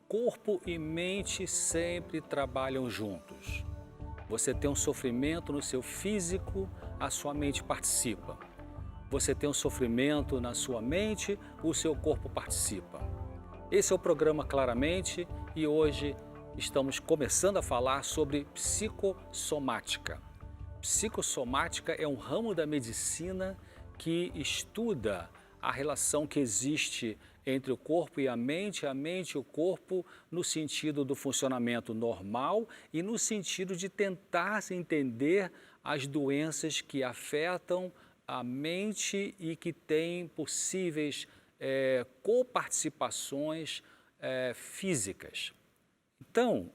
Corpo e mente sempre trabalham juntos. Você tem um sofrimento no seu físico, a sua mente participa. Você tem um sofrimento na sua mente, o seu corpo participa. Esse é o programa Claramente e hoje estamos começando a falar sobre psicossomática. Psicossomática é um ramo da medicina que estuda a relação que existe entre o corpo e a mente e o corpo no sentido do funcionamento normal e no sentido de tentar entender as doenças que afetam a mente e que têm possíveis coparticipações físicas. Então,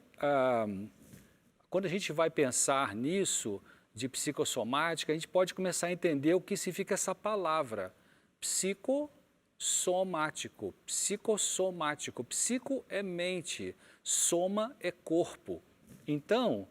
quando a gente vai pensar nisso, de psicossomática, a gente pode começar a entender o que significa essa palavra. Psicossomático, psicossomático. Psico é mente, soma é corpo. Então,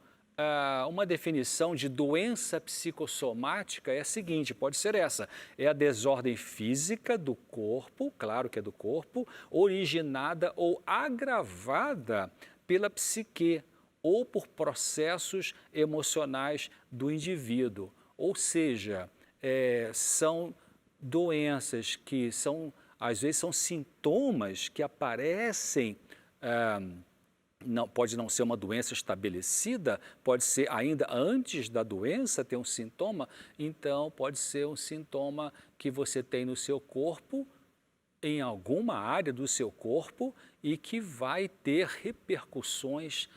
uma definição de doença psicossomática é a seguinte, pode ser essa, é a desordem física do corpo, claro que é do corpo, originada ou agravada pela psique ou por processos emocionais do indivíduo. Ou seja, são doenças que às vezes são sintomas que aparecem, pode não ser uma doença estabelecida, pode ser ainda antes da doença ter um sintoma, então pode ser um sintoma que você tem no seu corpo, em alguma área do seu corpo e que vai ter repercussões,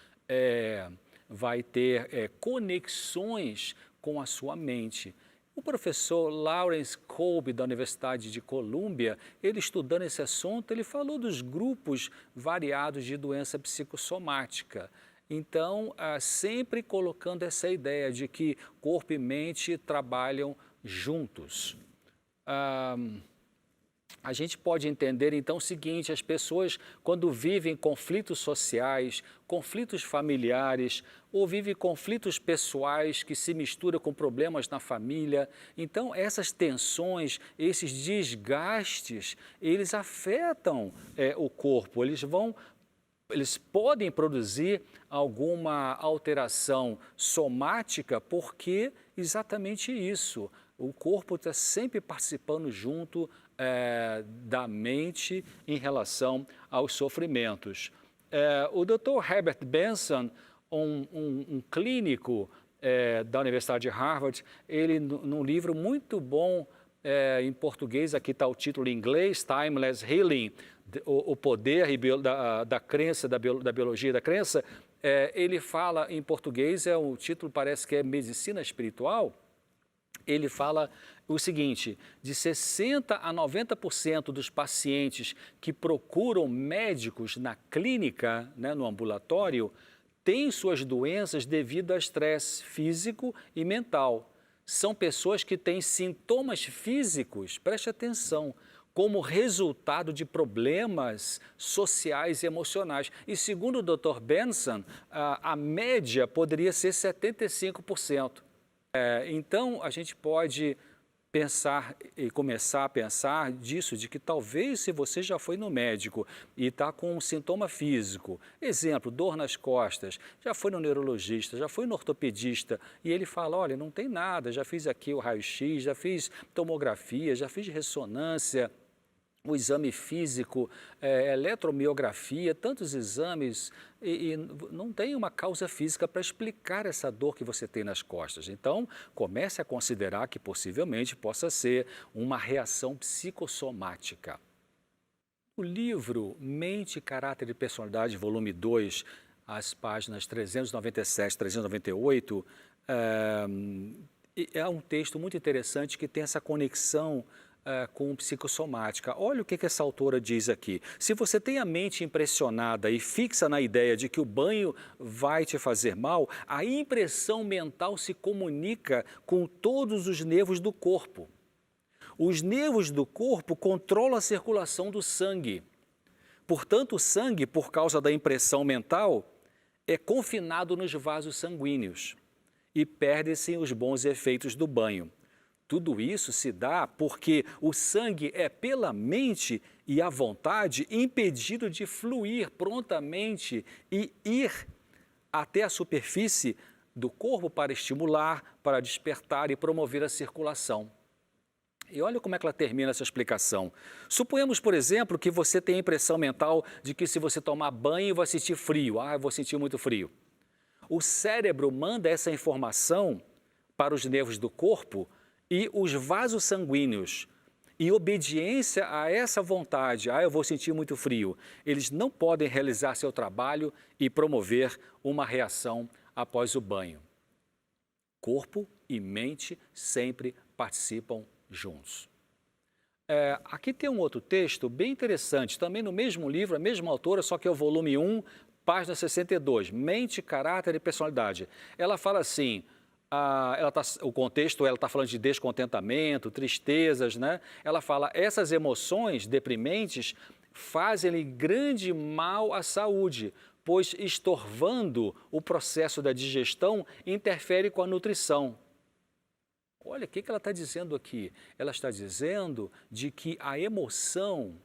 vai ter conexões com a sua mente. O professor Lawrence Kolbe, da Universidade de Colômbia, ele estudando esse assunto, ele falou dos grupos variados de doença psicossomática. Então, sempre colocando essa ideia de que corpo e mente trabalham juntos. A gente pode entender, então, o seguinte, as pessoas, quando vivem conflitos sociais, conflitos familiares, ou vivem conflitos pessoais que se misturam com problemas na família, então, essas tensões, esses desgastes, eles afetam o corpo, eles podem produzir alguma alteração somática, porque exatamente isso, o corpo está sempre participando junto da mente em relação aos sofrimentos. O Dr. Herbert Benson, um clínico da Universidade de Harvard, ele, num livro muito bom em português, aqui está o título em inglês, Timeless Healing, o poder da crença, da biologia da crença, ele fala em português, o título parece que é Medicina Espiritual. Ele fala o seguinte, de 60% a 90% dos pacientes que procuram médicos na clínica, no ambulatório, têm suas doenças devido a estresse físico e mental. São pessoas que têm sintomas físicos, preste atenção, como resultado de problemas sociais e emocionais. E segundo o Dr. Benson, a média poderia ser 75%. Então, a gente pode pensar e começar a pensar disso, de que talvez se você já foi no médico e está com um sintoma físico, exemplo, dor nas costas, já foi no neurologista, já foi no ortopedista e ele fala, olha, não tem nada, já fiz aqui o raio-x, já fiz tomografia, já fiz ressonância, o exame físico, eletromiografia, tantos exames, e não tem uma causa física para explicar essa dor que você tem nas costas. Então, comece a considerar que possivelmente possa ser uma reação psicossomática. O livro Mente, Caráter e Personalidade, volume 2, as páginas 397 e 398, é um texto muito interessante que tem essa conexão com psicossomática. Olha o que essa autora diz aqui. Se você tem a mente impressionada e fixa na ideia de que o banho vai te fazer mal, a impressão mental se comunica com todos os nervos do corpo. Os nervos do corpo controlam a circulação do sangue. Portanto, o sangue, por causa da impressão mental, é confinado nos vasos sanguíneos e perde-se os bons efeitos do banho. Tudo isso se dá porque o sangue é pela mente e a vontade impedido de fluir prontamente e ir até a superfície do corpo para estimular, para despertar e promover a circulação. E olha como é que ela termina essa explicação. Suponhamos, por exemplo, que você tem a impressão mental de que se você tomar banho vai sentir frio. Ah, eu vou sentir muito frio. O cérebro manda essa informação para os nervos do corpo e os vasos sanguíneos. Em obediência a essa vontade, eu vou sentir muito frio, eles não podem realizar seu trabalho e promover uma reação após o banho. Corpo e mente sempre participam juntos. Aqui tem um outro texto bem interessante, também no mesmo livro, a mesma autora, só que é o volume 1, página 62, Mente, Caráter e Personalidade. Ela fala assim, o contexto, ela está falando de descontentamento, tristezas, né? Ela fala, essas emoções deprimentes fazem-lhe grande mal à saúde, pois estorvando o processo da digestão, interfere com a nutrição. Olha, o que ela está dizendo aqui? Ela está dizendo de que a emoção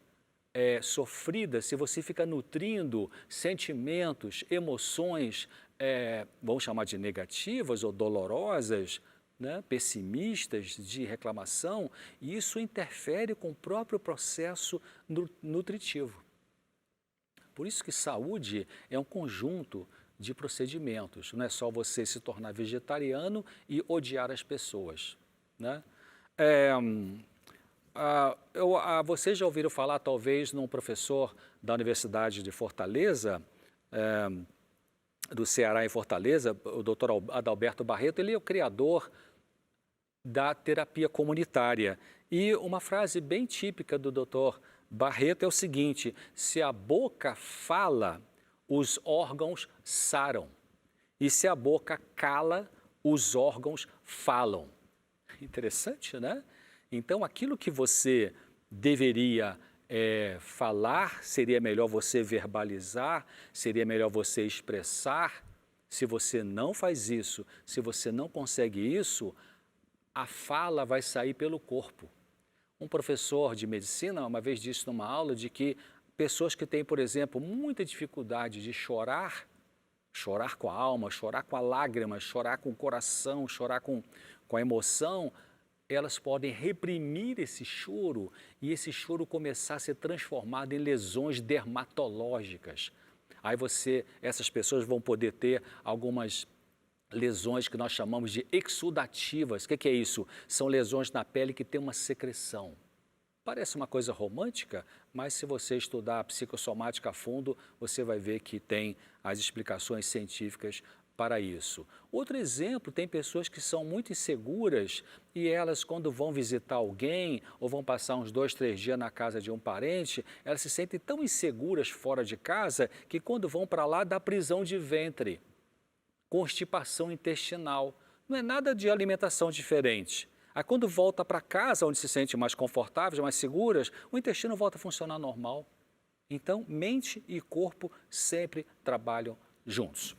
sofrida, se você fica nutrindo sentimentos, emoções, vamos chamar de negativas ou dolorosas, né, pessimistas, de reclamação, isso interfere com o próprio processo nutritivo. Por isso que saúde é um conjunto de procedimentos, não é só você se tornar vegetariano e odiar as pessoas, né? Vocês já ouviram falar, talvez, num professor da Universidade de Fortaleza, do Ceará em Fortaleza, o doutor Adalberto Barreto, ele é o criador da terapia comunitária. E uma frase bem típica do doutor Barreto é o seguinte, se a boca fala, os órgãos saram. E se a boca cala, os órgãos falam. Interessante, né? Então, aquilo que você deveria falar, seria melhor você verbalizar, seria melhor você expressar. Se você não faz isso, se você não consegue isso, a fala vai sair pelo corpo. Um professor de medicina uma vez disse numa aula de que pessoas que têm, por exemplo, muita dificuldade de chorar, chorar com a alma, chorar com a lágrima, chorar com o coração, chorar com a emoção, elas podem reprimir esse choro e esse choro começar a ser transformado em lesões dermatológicas. Aí essas pessoas vão poder ter algumas lesões que nós chamamos de exudativas. O que é isso? São lesões na pele que têm uma secreção. Parece uma coisa romântica, mas se você estudar a psicossomática a fundo, você vai ver que tem as explicações científicas para isso. Outro exemplo, tem pessoas que são muito inseguras e elas, quando vão visitar alguém ou vão passar uns 2, 3 dias na casa de um parente, elas se sentem tão inseguras fora de casa que quando vão para lá dá prisão de ventre, constipação intestinal. Não é nada de alimentação diferente. Aí quando volta para casa, onde se sente mais confortáveis, mais seguras, o intestino volta a funcionar normal. Então, mente e corpo sempre trabalham juntos.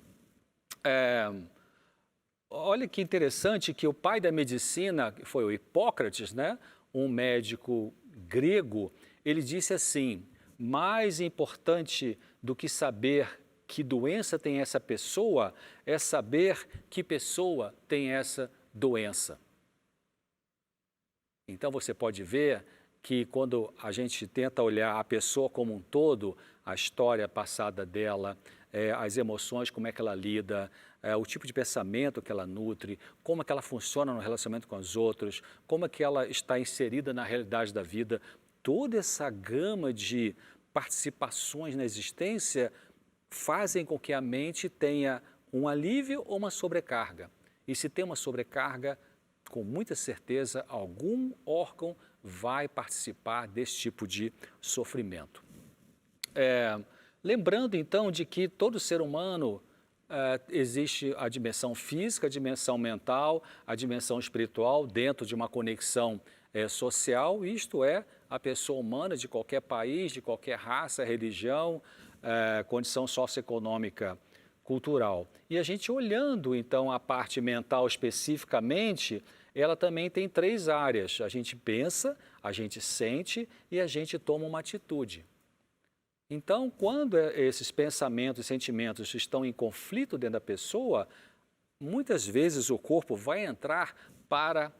Olha que interessante que o pai da medicina, que foi o Hipócrates, né? Um médico grego, ele disse assim, mais importante do que saber que doença tem essa pessoa, é saber que pessoa tem essa doença. Então você pode ver que quando a gente tenta olhar a pessoa como um todo, a história passada dela, as emoções, como é que ela lida, o tipo de pensamento que ela nutre, como é que ela funciona no relacionamento com os outros, como é que ela está inserida na realidade da vida, toda essa gama de participações na existência fazem com que a mente tenha um alívio ou uma sobrecarga. E se tem uma sobrecarga, com muita certeza, algum órgão vai participar desse tipo de sofrimento. Lembrando, então, de que todo ser humano existe a dimensão física, a dimensão mental, a dimensão espiritual dentro de uma conexão social, isto é, a pessoa humana de qualquer país, de qualquer raça, religião, condição socioeconômica, cultural. E a gente olhando, então, a parte mental especificamente, ela também tem 3 áreas. A gente pensa, a gente sente e a gente toma uma atitude. Então, quando esses pensamentos e sentimentos estão em conflito dentro da pessoa, muitas vezes o corpo vai entrar para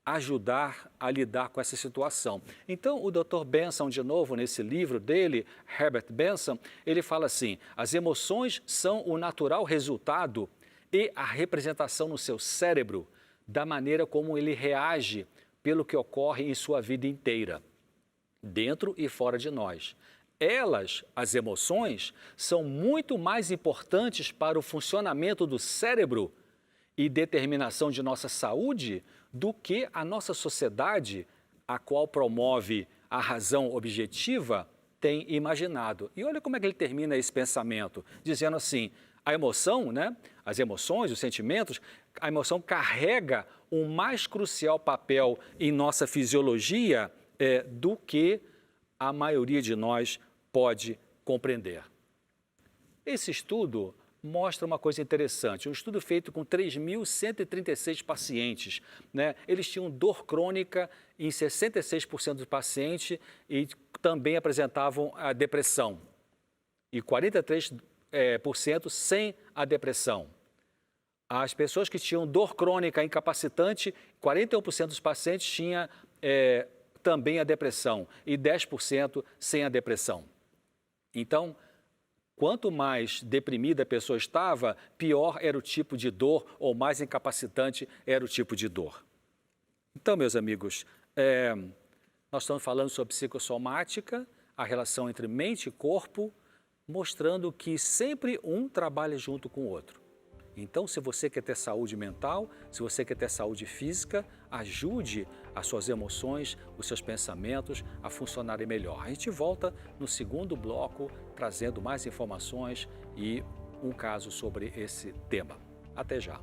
ajudar a lidar com essa situação. Então, o Dr. Benson, de novo, nesse livro dele, Herbert Benson, ele fala assim: as emoções são o natural resultado e a representação no seu cérebro da maneira como ele reage pelo que ocorre em sua vida inteira, dentro e fora de nós. Elas, as emoções, são muito mais importantes para o funcionamento do cérebro e determinação de nossa saúde do que a nossa sociedade, a qual promove a razão objetiva, tem imaginado. E olha como é que ele termina esse pensamento, dizendo assim: a emoção, né, as emoções, os sentimentos, a emoção carrega um mais crucial papel em nossa fisiologia do que a maioria de nós pode compreender. Esse estudo mostra uma coisa interessante, um estudo feito com 3.136 pacientes, né? Eles tinham dor crônica em 66% dos pacientes e também apresentavam a depressão, e 43% sem a depressão. As pessoas que tinham dor crônica incapacitante, 41% dos pacientes tinha também a depressão e 10% sem a depressão. Então, quanto mais deprimida a pessoa estava, pior era o tipo de dor ou mais incapacitante era o tipo de dor. Então, meus amigos, nós estamos falando sobre psicossomática, a relação entre mente e corpo, mostrando que sempre um trabalha junto com o outro. Então, se você quer ter saúde mental, se você quer ter saúde física, ajude as suas emoções, os seus pensamentos a funcionarem melhor. A gente volta no segundo bloco, trazendo mais informações e um caso sobre esse tema. Até já!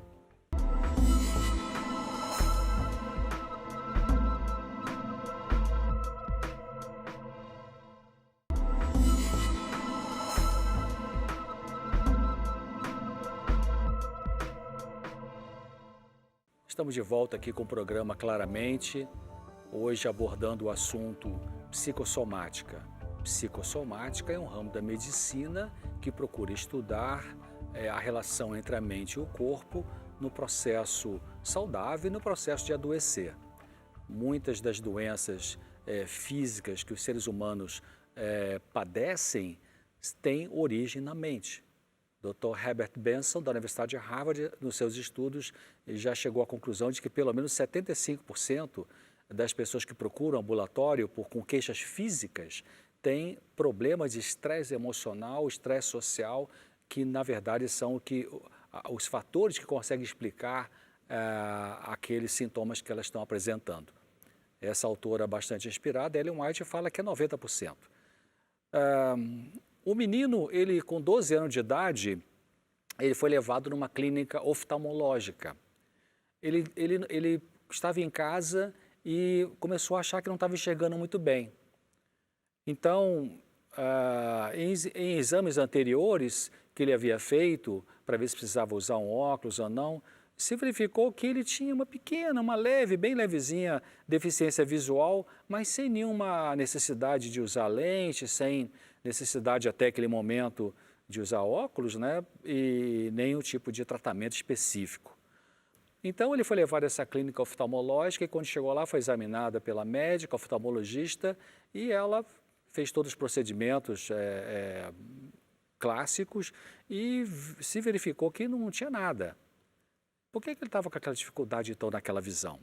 Estamos de volta aqui com o programa Claramente, hoje abordando o assunto psicossomática. Psicossomática é um ramo da medicina que procura estudar a relação entre a mente e o corpo no processo saudável e no processo de adoecer. Muitas das doenças físicas que os seres humanos padecem têm origem na mente. Dr. Herbert Benson, da Universidade de Harvard, nos seus estudos, já chegou à conclusão de que pelo menos 75% das pessoas que procuram ambulatório com queixas físicas têm problemas de estresse emocional, estresse social, que na verdade são os fatores que conseguem explicar aqueles sintomas que elas estão apresentando. Essa autora bastante inspirada, Ellen White, fala que é 90%. O menino, ele com 12 anos de idade, ele foi levado numa clínica oftalmológica. Ele estava em casa e começou a achar que não estava enxergando muito bem. Então, em exames anteriores que ele havia feito, para ver se precisava usar um óculos ou não, se verificou que ele tinha uma pequena, uma leve, bem levezinha deficiência visual, mas sem nenhuma necessidade de usar lente, sem necessidade até aquele momento de usar óculos, né? E nenhum tipo de tratamento específico. Então ele foi levado a essa clínica oftalmológica e quando chegou lá foi examinada pela médica oftalmologista e ela fez todos os procedimentos clássicos e se verificou que não tinha nada. Por que ele estava com aquela dificuldade então naquela visão?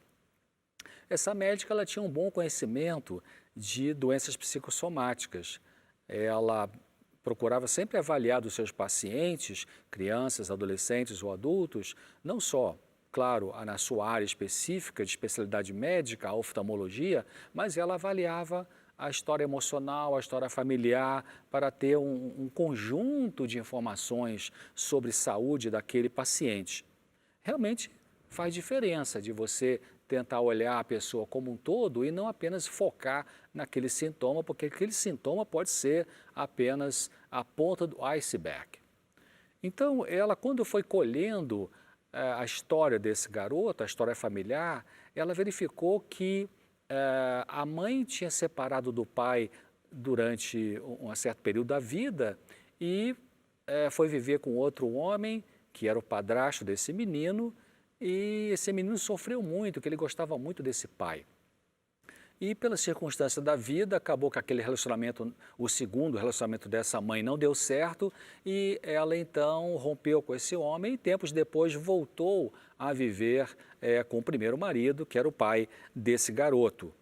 Essa médica ela tinha um bom conhecimento de doenças psicossomáticas. Ela procurava sempre avaliar dos seus pacientes, crianças, adolescentes ou adultos, não só, claro, na sua área específica de especialidade médica, a oftalmologia, mas ela avaliava a história emocional, a história familiar, para ter um conjunto de informações sobre saúde daquele paciente. Realmente faz diferença de você tentar olhar a pessoa como um todo e não apenas focar naquele sintoma, porque aquele sintoma pode ser apenas a ponta do iceberg. Então, ela, quando foi colhendo a história desse garoto, a história familiar, ela verificou que a mãe tinha separado do pai durante um certo período da vida e foi viver com outro homem, que era o padrasto desse menino, e esse menino sofreu muito, que ele gostava muito desse pai. E pela circunstância da vida, acabou que aquele relacionamento, o segundo relacionamento dessa mãe não deu certo e ela então rompeu com esse homem e tempos depois voltou a viver com o primeiro marido, que era o pai desse garoto.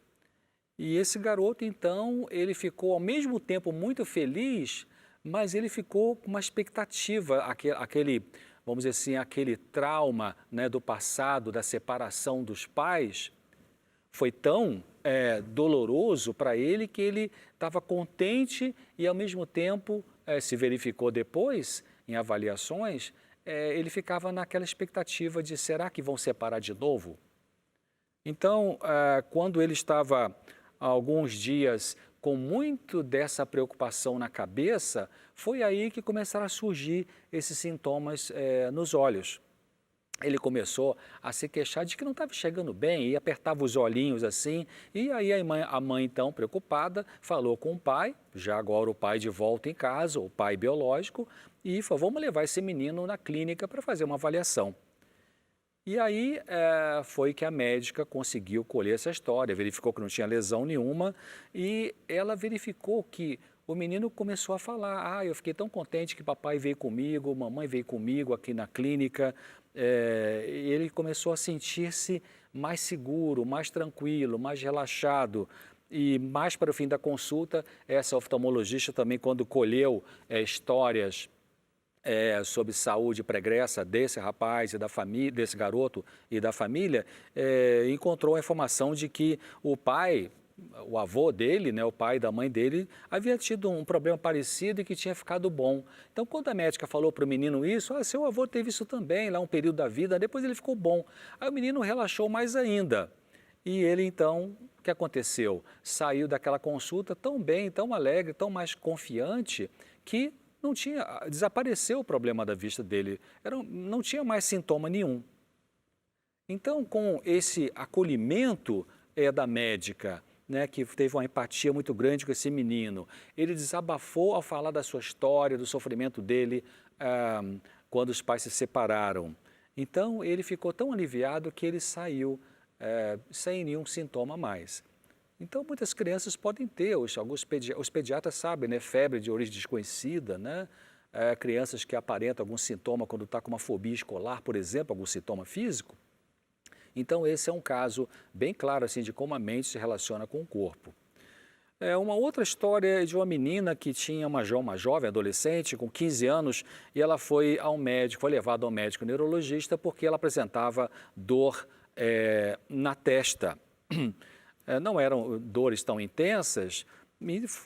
E esse garoto então, ele ficou ao mesmo tempo muito feliz, mas ele ficou com uma expectativa, aquele, vamos dizer assim, aquele trauma, né, do passado, da separação dos pais, foi tão doloroso para ele que ele estava contente e, ao mesmo tempo, se verificou depois, em avaliações, ele ficava naquela expectativa de será que vão separar de novo? Então, quando ele estava há alguns dias com muito dessa preocupação na cabeça, foi aí que começaram a surgir esses sintomas nos olhos. Ele começou a se queixar de que não estava chegando bem e apertava os olhinhos assim. E aí a mãe, então, preocupada, falou com o pai, já agora o pai de volta em casa, o pai biológico, e falou, vamos levar esse menino na clínica para fazer uma avaliação. E aí foi que a médica conseguiu colher essa história, verificou que não tinha lesão nenhuma e ela verificou que o menino começou a falar, eu fiquei tão contente que papai veio comigo, mamãe veio comigo aqui na clínica. Ele começou a sentir-se mais seguro, mais tranquilo, mais relaxado. E mais para o fim da consulta, essa oftalmologista também, quando colheu histórias sobre saúde pregressa desse rapaz e da família, desse garoto e da família, encontrou a informação de que o pai, o avô dele, né, o pai da mãe dele, havia tido um problema parecido e que tinha ficado bom. Então, quando a médica falou para o menino isso, seu avô teve isso também, lá um período da vida, depois ele ficou bom. Aí o menino relaxou mais ainda. E ele, então, o que aconteceu? Saiu daquela consulta tão bem, tão alegre, tão mais confiante, que não tinha, desapareceu o problema da vista dele, não tinha mais sintoma nenhum. Então, com esse acolhimento da médica, né, que teve uma empatia muito grande com esse menino, ele desabafou ao falar da sua história, do sofrimento dele quando os pais se separaram. Então, ele ficou tão aliviado que ele saiu sem nenhum sintoma mais. Então, muitas crianças podem ter, os pediatras sabem, né, febre de origem desconhecida, né, crianças que aparentam algum sintoma quando está com uma fobia escolar, por exemplo, algum sintoma físico. Então, esse é um caso bem claro assim, de como a mente se relaciona com o corpo. Uma outra história é de uma menina que tinha uma jovem adolescente com 15 anos e ela foi levada ao médico neurologista porque ela apresentava dor na testa. Não eram dores tão intensas,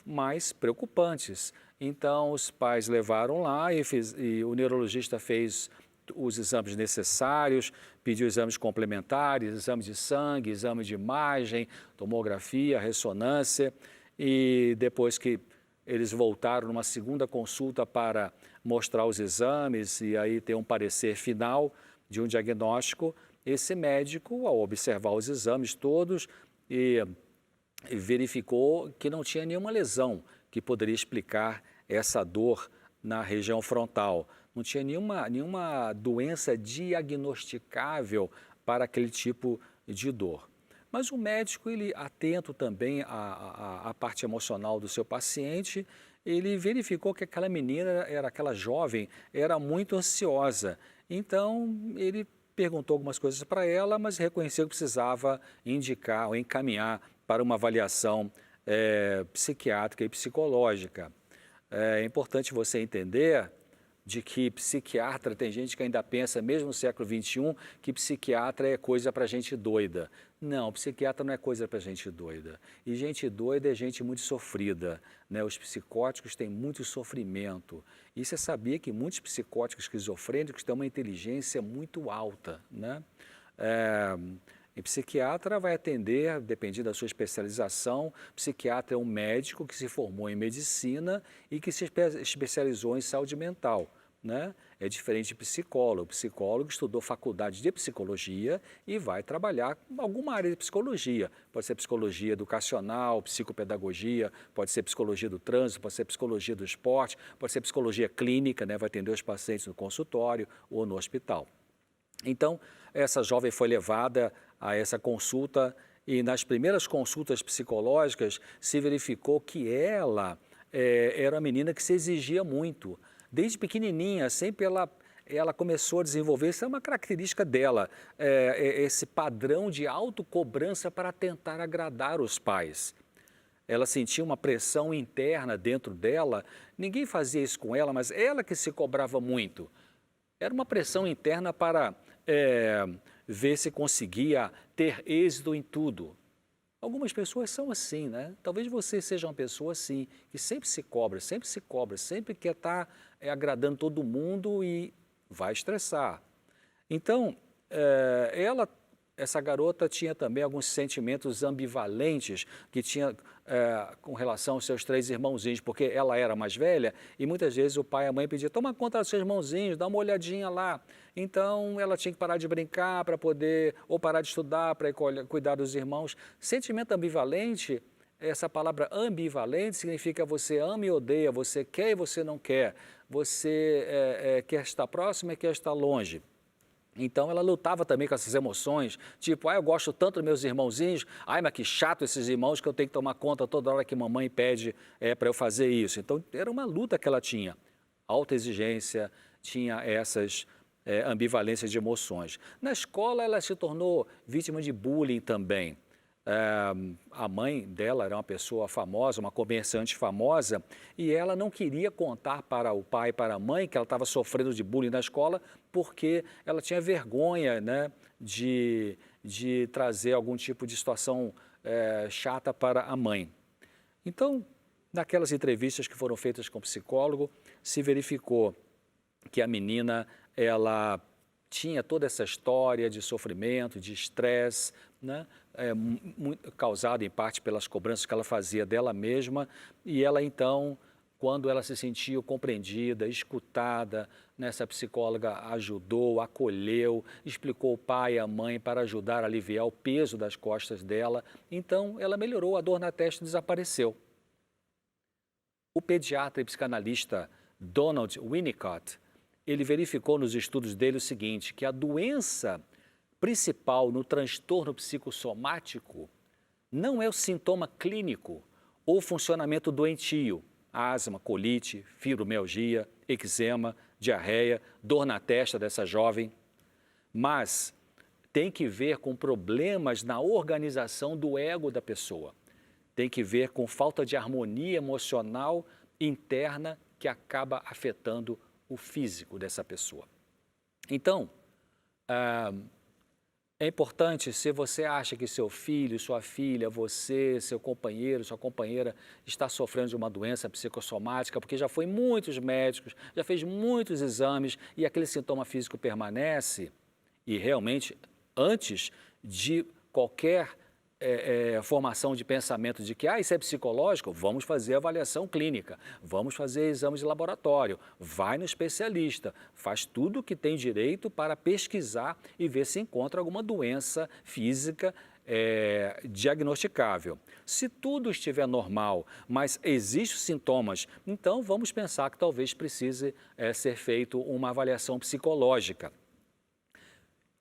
mas preocupantes. Então, os pais levaram lá e o neurologista fez os exames necessários, pediu exames complementares, exames de sangue, exame de imagem, tomografia, ressonância. E depois que eles voltaram numa segunda consulta para mostrar os exames e aí ter um parecer final de um diagnóstico, esse médico, ao observar os exames todos, e verificou que não tinha nenhuma lesão que poderia explicar essa dor na região frontal. Não tinha nenhuma doença diagnosticável para aquele tipo de dor. Mas o médico, ele atento também à parte emocional do seu paciente, ele verificou que aquela menina, aquela jovem, era muito ansiosa. Então, ele perguntou algumas coisas para ela, mas reconheceu que precisava indicar ou encaminhar para uma avaliação psiquiátrica e psicológica. É importante você entender de que psiquiatra, tem gente que ainda pensa, mesmo no século XXI, que psiquiatra é coisa para gente doida. Não, psiquiatra não é coisa para gente doida. E gente doida é gente muito sofrida, né? Os psicóticos têm muito sofrimento. E você sabia que muitos psicóticos esquizofrênicos têm uma inteligência muito alta, né? E psiquiatra vai atender, dependendo da sua especialização, psiquiatra é um médico que se formou em medicina e que se especializou em saúde mental. né? É diferente de psicólogo. O psicólogo estudou faculdade de psicologia e vai trabalhar em alguma área de psicologia. Pode ser psicologia educacional, psicopedagogia, pode ser psicologia do trânsito, pode ser psicologia do esporte, pode ser psicologia clínica, né? Vai atender os pacientes no consultório ou no hospital. Então, essa jovem foi levada a essa consulta e nas primeiras consultas psicológicas se verificou que ela era uma menina que se exigia muito. Desde pequenininha, sempre ela começou a desenvolver, isso é uma característica dela, esse padrão de autocobrança para tentar agradar os pais. Ela sentia uma pressão interna dentro dela, ninguém fazia isso com ela, mas ela que se cobrava muito. Era uma pressão interna para ver se conseguia ter êxito em tudo. Algumas pessoas são assim, né? Talvez você seja uma pessoa assim, que sempre se cobra, sempre quer estar agradando todo mundo e vai estressar. Então, essa garota tinha também alguns sentimentos ambivalentes que tinha com relação aos seus 3 irmãozinhos, porque ela era mais velha e muitas vezes o pai e a mãe pediam, toma conta dos seus irmãozinhos, dá uma olhadinha lá. Então, ela tinha que parar de brincar para poder, ou parar de estudar para cuidar dos irmãos. Sentimento ambivalente, essa palavra ambivalente significa você ama e odeia, você quer e você não quer, você quer estar próximo e quer estar longe. Então, ela lutava também com essas emoções, tipo, eu gosto tanto dos meus irmãozinhos, mas que chato esses irmãos que eu tenho que tomar conta toda hora que mamãe pede para eu fazer isso. Então, era uma luta que ela tinha, alta exigência, tinha essas ambivalências de emoções. Na escola, ela se tornou vítima de bullying também. A mãe dela era uma pessoa famosa, uma comerciante famosa, e ela não queria contar para o pai e para a mãe que ela estava sofrendo de bullying na escola, porque ela tinha vergonha, né, de trazer algum tipo de situação chata para a mãe. Então, naquelas entrevistas que foram feitas com o psicólogo, se verificou que a menina, ela tinha toda essa história de sofrimento, de estresse, né? Causado em parte pelas cobranças que ela fazia dela mesma, e ela então, quando ela se sentiu compreendida, escutada, essa psicóloga ajudou, acolheu, explicou o pai e a mãe para ajudar a aliviar o peso das costas dela, então ela melhorou, a dor na testa desapareceu. O pediatra e psicanalista Donald Winnicott, ele verificou nos estudos dele o seguinte, que a doença principal no transtorno psicossomático não é o sintoma clínico ou funcionamento doentio, asma, colite, fibromialgia, eczema, diarreia, dor na testa dessa jovem, mas tem que ver com problemas na organização do ego da pessoa, tem que ver com falta de harmonia emocional interna que acaba afetando o físico dessa pessoa. Então, é importante, se você acha que seu filho, sua filha, você, seu companheiro, sua companheira está sofrendo de uma doença psicossomática, porque já foi em muitos médicos, já fez muitos exames e aquele sintoma físico permanece, e realmente, antes de qualquer formação de pensamento de que isso é psicológico, vamos fazer avaliação clínica, vamos fazer exames de laboratório, vai no especialista, faz tudo o que tem direito para pesquisar e ver se encontra alguma doença física diagnosticável. Se tudo estiver normal, mas existem sintomas, então vamos pensar que talvez precise ser feito uma avaliação psicológica.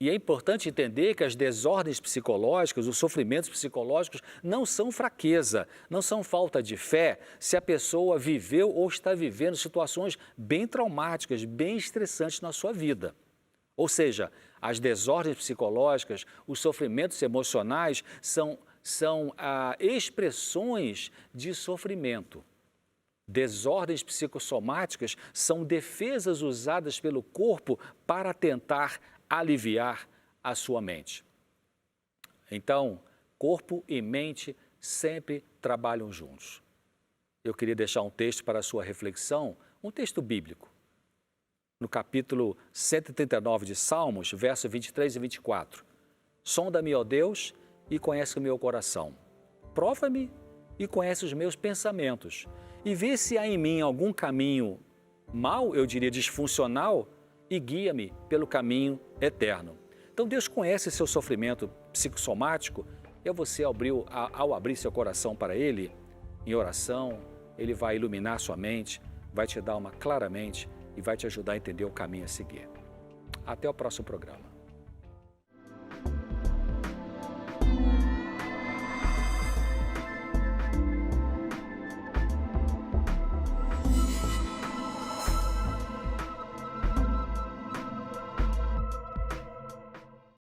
E é importante entender que as desordens psicológicas, os sofrimentos psicológicos não são fraqueza, não são falta de fé se a pessoa viveu ou está vivendo situações bem traumáticas, bem estressantes na sua vida. Ou seja, as desordens psicológicas, os sofrimentos emocionais são expressões de sofrimento. Desordens psicossomáticas são defesas usadas pelo corpo para tentar aliviar a sua mente. Então, corpo e mente sempre trabalham juntos. Eu queria deixar um texto para a sua reflexão, um texto bíblico. No capítulo 139 de Salmos, versos 23 e 24. Sonda-me, ó Deus, e conhece o meu coração. Prova-me e conhece os meus pensamentos. E vê se há em mim algum caminho mal, eu diria disfuncional, e guia-me pelo caminho eterno. Então Deus conhece seu sofrimento psicossomático e ao abrir seu coração para Ele, em oração, Ele vai iluminar sua mente, vai te dar uma claramente e vai te ajudar a entender o caminho a seguir. Até o próximo programa.